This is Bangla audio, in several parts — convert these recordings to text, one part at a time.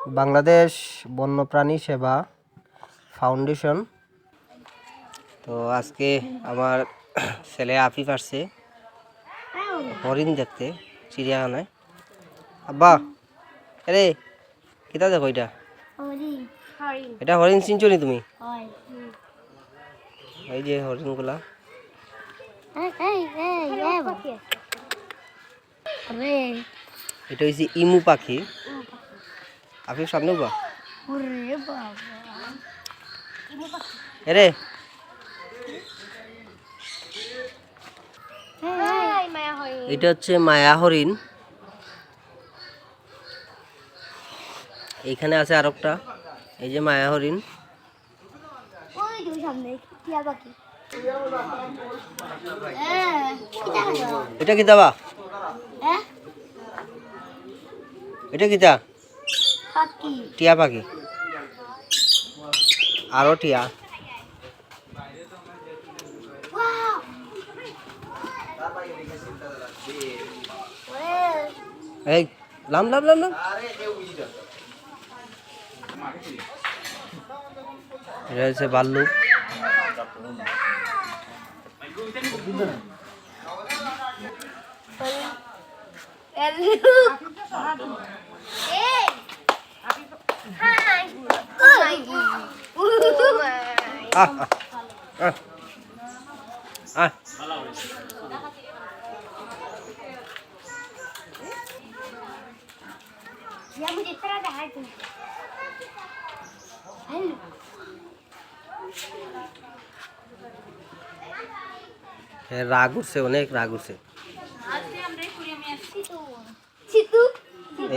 বাংলাদেশ বন্যপ্রাণী সেবা ফাউন্ডেশন। তো আজকে আমার ছেলে আফিফ আসছে হরিণ দেখতে চিড়িয়াখানায়। আব্বা আরে কিতা দেখো এটা? এটা হরিণ চিনছো নি তুমি? এই যে হরিণগুলা। এটা হচ্ছে ইমু পাখি। আফিফ সামনে বা এরে এটা হচ্ছে মায়া হরিণ। এইখানে আছে আর একটা, এই যে মায়া হরিণ। এটা কি দাবা? এটা কিতা? টিয়া পাখি। আরো টিয়া। এই লাম লাম লাম লাম। এটা হচ্ছে ভাল্লুক। রাগ উঠছে, অনেক রাগ উঠছে।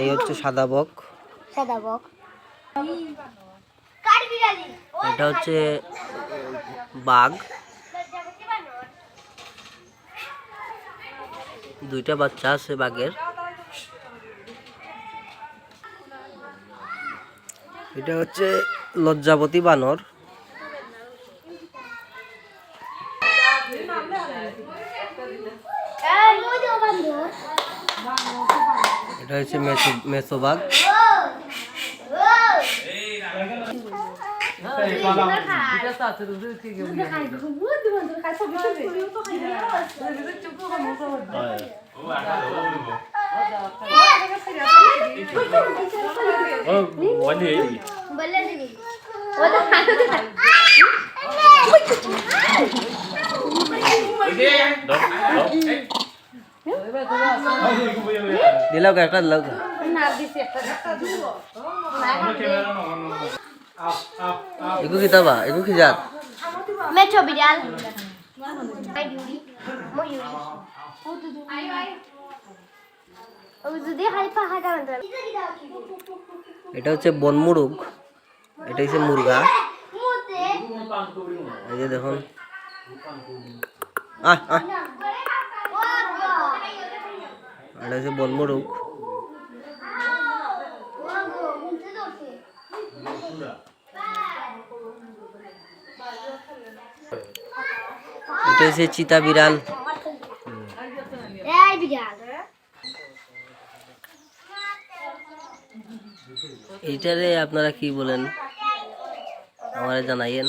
এই হচ্ছে সাদা বক। এটা হচ্ছে বাঘ। দুইটা বাচ্চা আছে বাঘের। এটা হচ্ছে লজ্জাবতী বানর। এটা হচ্ছে মেসো বাঘ। দিলাও একটা দিলাও। এগু কি দাবা? এগু কি জাত? মেছো বিড়াল। এটা হচ্ছে বনমুরগ। এটা হচ্ছে মুরগা। এই যে দেখুন, এটা হচ্ছে বনমুরগ। এটা হচ্ছে চিতা বিড়াল। এইটারে আপনারা কি বলেন আমারে জানাইয়েন।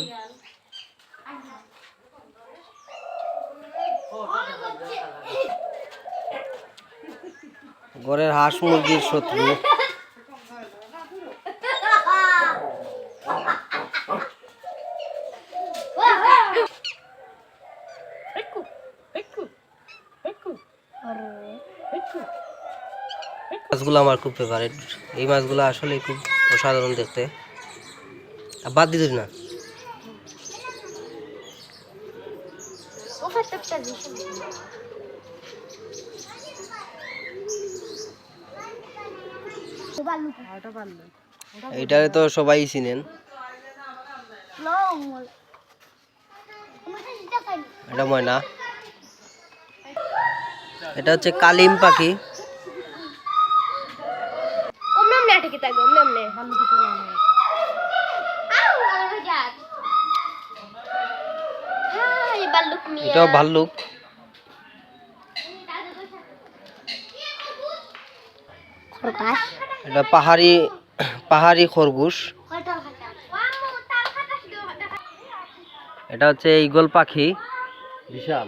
ঘরের হাঁস মুরগির শত্রু। মাছগুলো আমার খুব ফেভারিট। এই মাছগুলো আসলে খুব অসাধারণ দেখতে। বাদ দিত না। এইটারে তো সবাই চিনেন। এটা ময়না। এটা হচ্ছে কালিম পাখি। এটাও ভাল্লুক। এটা পাহাড়ি পাহাড়ি খরগোশ। এটা হচ্ছে ঈগল পাখি, বিশাল।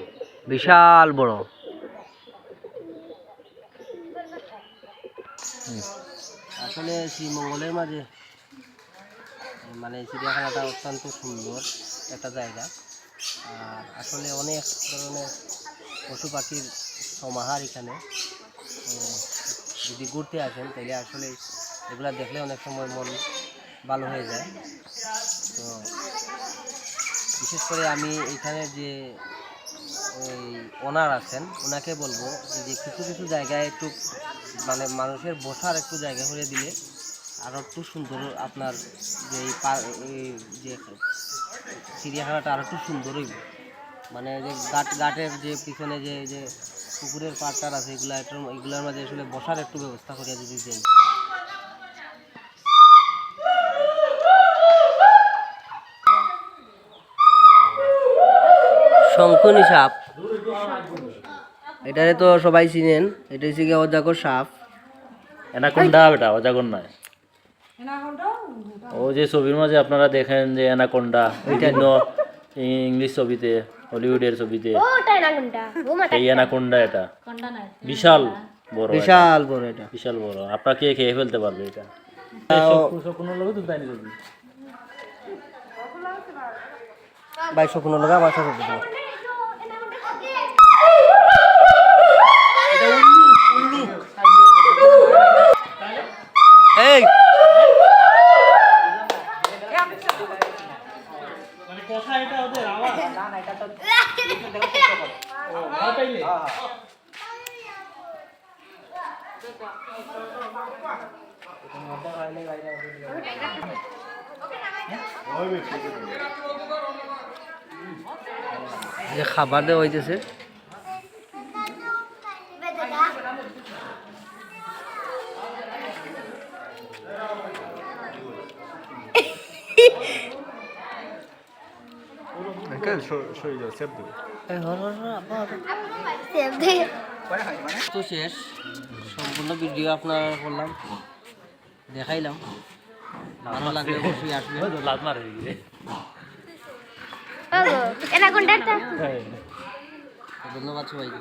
বিশাল বড়। আসলে শ্রীমঙ্গলের মাঝে মানে চিড়িয়াখানাটা অত্যন্ত সুন্দর একটা জায়গা। আর আসলে অনেক ধরনের পশু পাখির সমাহার এখানে। যদি ঘুরতে আসেন তাহলে আসলে এগুলা দেখলে অনেক সময় মন ভালো হয়ে যায়। তো বিশেষ করে আমি এখানে যে ওই ওনার আছেন ওনাকে বলবো যে কিছু কিছু জায়গায় একটু মানে মানুষের বসার একটু জায়গা করে দিলে আরও একটু সুন্দর আপনার যে এই যে চিড়িয়াখানাটা আরও একটু সুন্দর হইব। মানে যে ঘাটের যে পিছনে যে যে পুকুরের পাড়টার আছে এগুলোর মাঝে আসলে বসার একটু ব্যবস্থা করিয়া যদি দেন। শঙ্কুনি সাপ, এটারে তো সবাই চিনেন, এটা হচ্ছে গিয়ে অজাগর সাপ। অ্যানাকোন্ডা বেটা, অজাগর নয়। ও যে ছবির মাঝে আপনারা দেখেন যে অ্যানাকোন্ডা, বিভিন্ন ইংলিশ ছবিতে, হলিউডের ছবিতে, এই অ্যানাকোন্ডা এটা বিশাল বড়, বিশাল বড়, এটা বিশাল বড়। আপনাকে খেয়ে ফেলতে পারবে এটা। ভাই শকুনো লগা আমার সাথে এই যে খাবার দেওয়া হইতেছে। তো শেষ, সম্পূর্ণ ভিডিও আপনার করলাম, দেখাইলাম। ভালো লাগলে অবশ্যই আসবে। ধন্যবাদ সবাইকে।